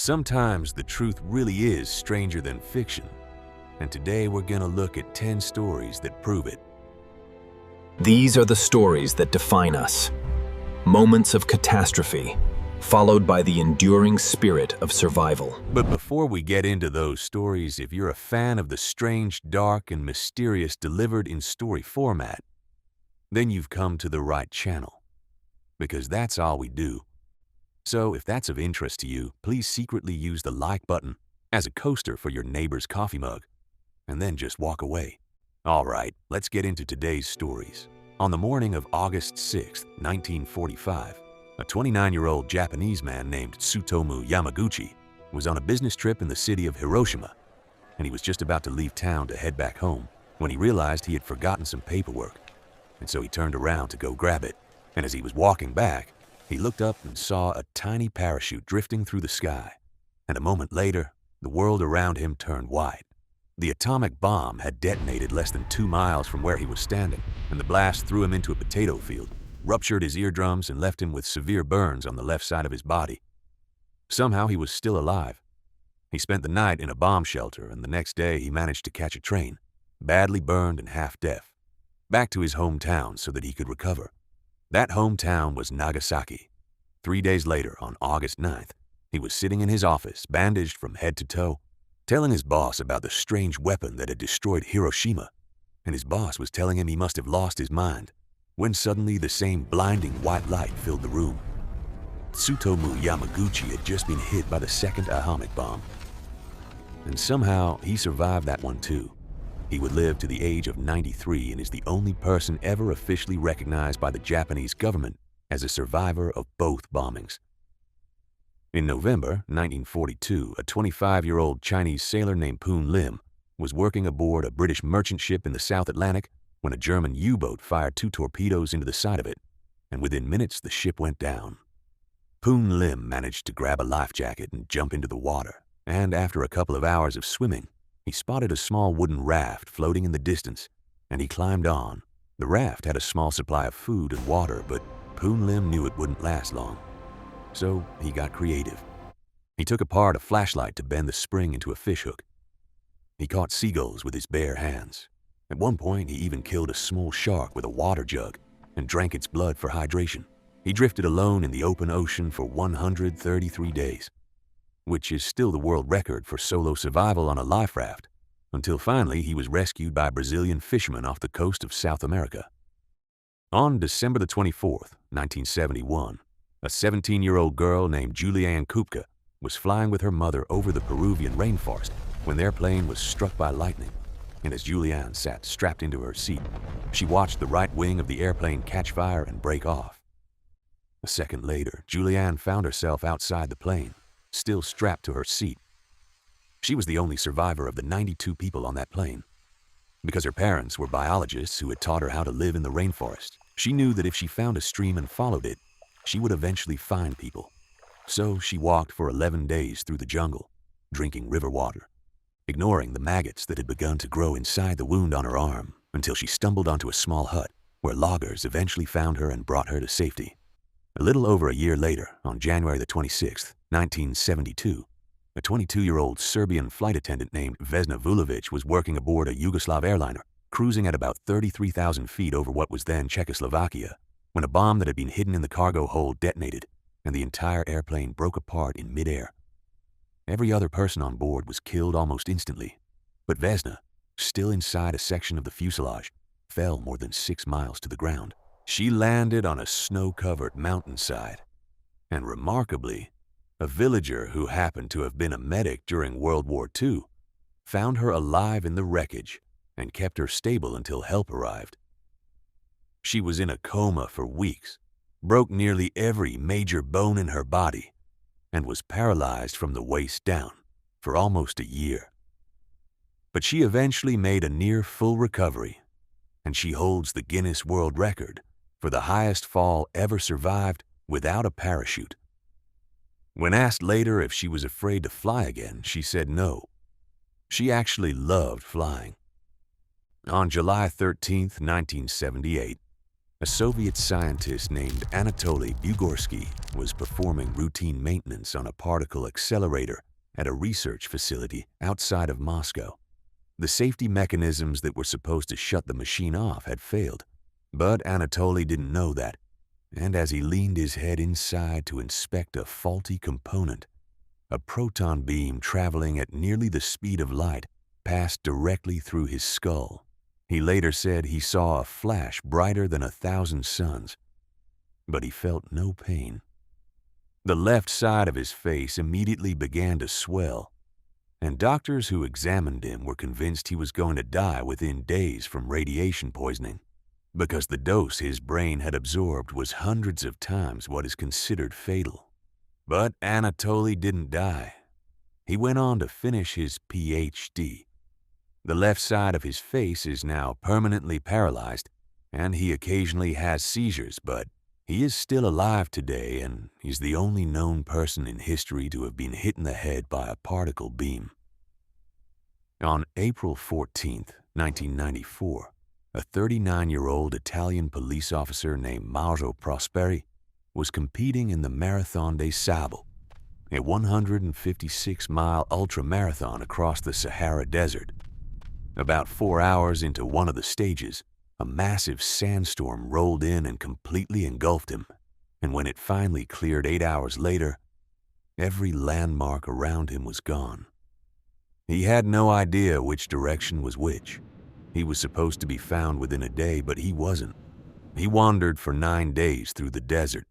Sometimes the truth really is stranger than fiction, and today we're gonna look at 10 stories that prove it. These are the stories that define us. Moments of catastrophe, followed by the enduring spirit of survival. But before we get into those stories, if you're a fan of the strange, dark, and mysterious delivered in story format, then you've come to the right channel, because that's all we do. So if that's of interest to you, please secretly use the like button as a coaster for your neighbor's coffee mug, and then just walk away. All right, let's get into today's stories. On the morning of August 6, 1945, a 29-year-old Japanese man named Tsutomu Yamaguchi was on a business trip in the city of Hiroshima, and he was just about to leave town to head back home when he realized he had forgotten some paperwork, and so he turned around to go grab it. And as he was walking back, he looked up and saw a tiny parachute drifting through the sky, and a moment later, the world around him turned white. The atomic bomb had detonated less than 2 miles from where he was standing, and the blast threw him into a potato field, ruptured his eardrums, and left him with severe burns on the left side of his body. Somehow he was still alive. He spent the night in a bomb shelter, and the next day he managed to catch a train, badly burned and half deaf, back to his hometown so that he could recover. That hometown was Nagasaki. 3 days later, on August 9th, he was sitting in his office, bandaged from head to toe, telling his boss about the strange weapon that had destroyed Hiroshima, and his boss was telling him he must have lost his mind, when suddenly the same blinding white light filled the room. Tsutomu Yamaguchi had just been hit by the second atomic bomb, and somehow he survived that one too. He would live to the age of 93 and is the only person ever officially recognized by the Japanese government as a survivor of both bombings. In November 1942, a 25-year-old Chinese sailor named Poon Lim was working aboard a British merchant ship in the South Atlantic when a German U-boat fired 2 torpedoes into the side of it, and within minutes the ship went down. Poon Lim managed to grab a life jacket and jump into the water, and after a couple of hours of swimming, he spotted a small wooden raft floating in the distance, and he climbed on. The raft had a small supply of food and water, but Poon Lim knew it wouldn't last long. So he got creative. He took apart a flashlight to bend the spring into a fishhook. He caught seagulls with his bare hands. At one point, he even killed a small shark with a water jug and drank its blood for hydration. He drifted alone in the open ocean for 133 days. Which is still the world record for solo survival on a life raft, until finally he was rescued by Brazilian fishermen off the coast of South America. On December the 24th, 1971, a 17-year-old girl named Julianne Kupka was flying with her mother over the Peruvian rainforest when their plane was struck by lightning, and as Julianne sat strapped into her seat, she watched the right wing of the airplane catch fire and break off. A second later, Julianne found herself outside the plane, still strapped to her seat. She was the only survivor of the 92 people on that plane. Because her parents were biologists who had taught her how to live in the rainforest, she knew that if she found a stream and followed it, she would eventually find people. So she walked for 11 days through the jungle, drinking river water, ignoring the maggots that had begun to grow inside the wound on her arm, until she stumbled onto a small hut where loggers eventually found her and brought her to safety. A little over a year later, on January the 26th, 1972, a 22-year-old Serbian flight attendant named Vesna Vulovic was working aboard a Yugoslav airliner, cruising at about 33,000 feet over what was then Czechoslovakia, when a bomb that had been hidden in the cargo hold detonated, and the entire airplane broke apart in midair. Every other person on board was killed almost instantly, but Vesna, still inside a section of the fuselage, fell more than 6 miles to the ground. She landed on a snow-covered mountainside, and remarkably, a villager who happened to have been a medic during World War II found her alive in the wreckage and kept her stable until help arrived. She was in a coma for weeks, broke nearly every major bone in her body, and was paralyzed from the waist down for almost a year. But she eventually made a near full recovery, and she holds the Guinness World Record for the highest fall ever survived without a parachute. When asked later if she was afraid to fly again, she said no. She actually loved flying. On July 13, 1978, A Soviet scientist named Anatoly Bugorsky was performing routine maintenance on a particle accelerator at a research facility outside of Moscow. The safety mechanisms that were supposed to shut the machine off had failed, but Anatoly didn't know that, and as he leaned his head inside to inspect a faulty component, a proton beam traveling at nearly the speed of light passed directly through his skull. He later said he saw a flash brighter than 1,000 suns, but he felt no pain. The left side of his face immediately began to swell, and doctors who examined him were convinced he was going to die within days from radiation poisoning, because the dose his brain had absorbed was hundreds of times what is considered fatal. But Anatoly didn't die. He went on to finish his PhD. The left side of his face is now permanently paralyzed, and he occasionally has seizures, but he is still alive today, and he's the only known person in history to have been hit in the head by a particle beam. On April 14, 1994, a 39-year-old Italian police officer named Mauro Prosperi was competing in the Marathon des Sables, a 156-mile ultramarathon across the Sahara Desert. About 4 hours into one of the stages, a massive sandstorm rolled in and completely engulfed him, and when it finally cleared 8 hours later, every landmark around him was gone. He had no idea which direction was which. He was supposed to be found within a day, but he wasn't. He wandered for 9 days through the desert.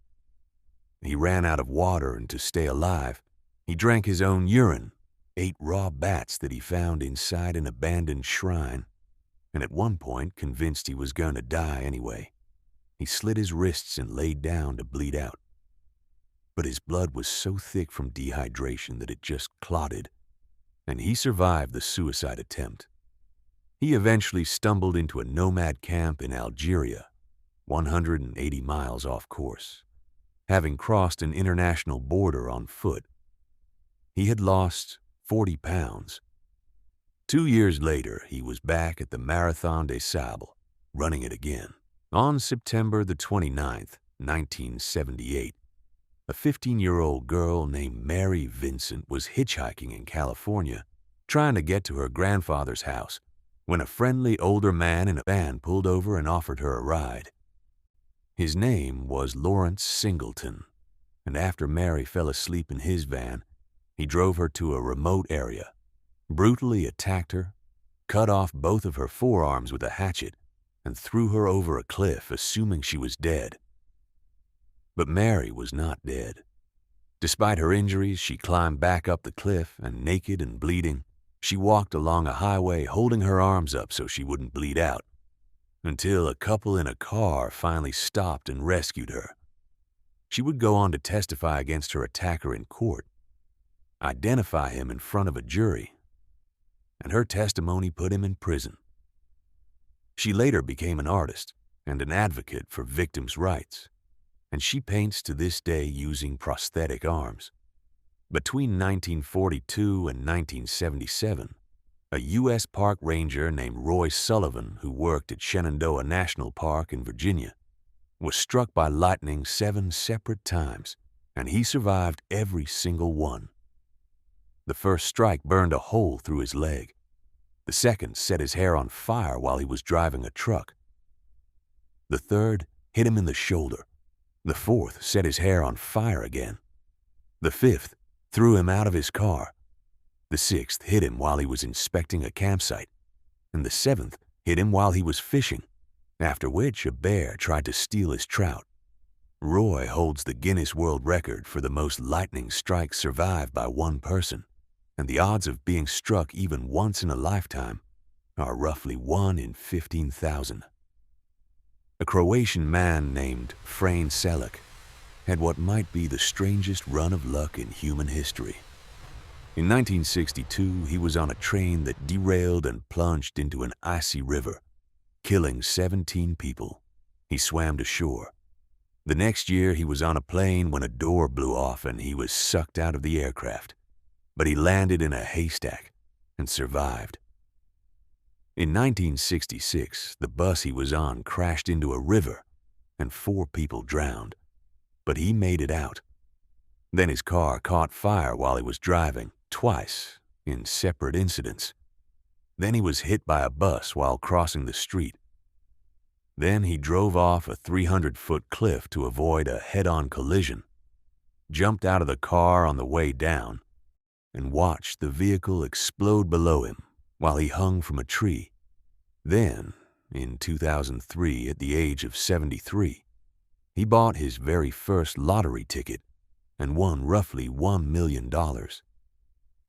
He ran out of water, and to stay alive, he drank his own urine, ate raw bats that he found inside an abandoned shrine, and at one point, convinced he was going to die anyway, he slit his wrists and laid down to bleed out. But his blood was so thick from dehydration that it just clotted, and he survived the suicide attempt. He eventually stumbled into a nomad camp in Algeria, 180 miles off course, having crossed an international border on foot. He had lost 40 pounds. 2 years later, he was back at the Marathon des Sables, running it again. On September the 29th, 1978, a 15-year-old girl named Mary Vincent was hitchhiking in California, trying to get to her grandfather's house, when a friendly older man in a van pulled over and offered her a ride. His name was Lawrence Singleton, and after Mary fell asleep in his van, he drove her to a remote area, brutally attacked her, cut off both of her forearms with a hatchet, and threw her over a cliff, assuming she was dead. But Mary was not dead. Despite her injuries, she climbed back up the cliff, and naked and bleeding, she walked along a highway holding her arms up so she wouldn't bleed out, until a couple in a car finally stopped and rescued her. She would go on to testify against her attacker in court, identify him in front of a jury, and her testimony put him in prison. She later became an artist and an advocate for victims' rights, and she paints to this day using prosthetic arms. Between 1942 and 1977, a U.S. park ranger named Roy Sullivan, who worked at Shenandoah National Park in Virginia, was struck by lightning 7 separate times, and he survived every single one. The first strike burned a hole through his leg. The second set his hair on fire while he was driving a truck. The third hit him in the shoulder. The fourth set his hair on fire again. The fifth threw him out of his car. The sixth hit him while he was inspecting a campsite, and the seventh hit him while he was fishing, after which a bear tried to steal his trout. Roy holds the Guinness World Record for the most lightning strikes survived by one person, and the odds of being struck even once in a lifetime are roughly 1 in 15,000. A Croatian man named Frane Selak had what might be the strangest run of luck in human history. In 1962, he was on a train that derailed and plunged into an icy river, killing 17 people. He swam to shore. The next year, he was on a plane when a door blew off and he was sucked out of the aircraft. But he landed in a haystack and survived. In 1966, the bus he was on crashed into a river, and 4 people drowned, but he made it out. Then his car caught fire while he was driving, twice, in separate incidents. Then he was hit by a bus while crossing the street. Then he drove off a 300-foot cliff to avoid a head-on collision, jumped out of the car on the way down, and watched the vehicle explode below him while he hung from a tree. Then, in 2003, at the age of 73, he bought his very first lottery ticket and won roughly $1 million.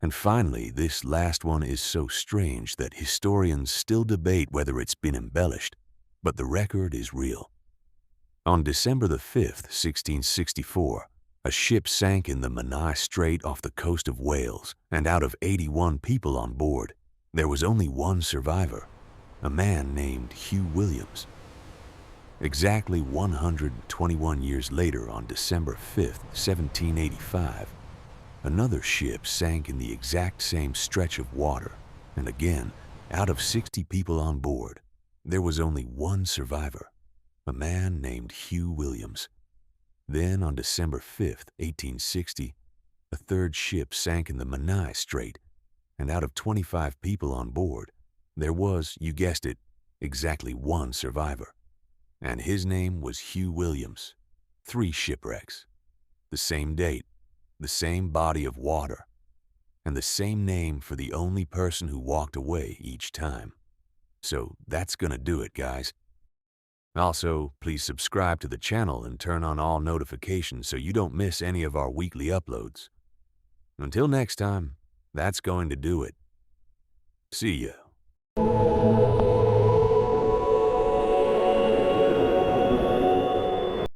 And finally, this last one is so strange that historians still debate whether it's been embellished, but the record is real. On December the 5th, 1664, a ship sank in the Menai Strait off the coast of Wales, and out of 81 people on board, there was only one survivor, a man named Hugh Williams. Exactly 121 years later, on December 5th, 1785, another ship sank in the exact same stretch of water, and again, out of 60 people on board, there was only one survivor, a man named Hugh Williams. Then, on December 5th, 1860, a third ship sank in the Menai Strait, and out of 25 people on board, there was, you guessed it, exactly one survivor. And his name was Hugh Williams. 3 shipwrecks. The same date, the same body of water, and the same name for the only person who walked away each time. So that's gonna do it, guys. Also, please subscribe to the channel and turn on all notifications so you don't miss any of our weekly uploads. Until next time, that's going to do it. See ya.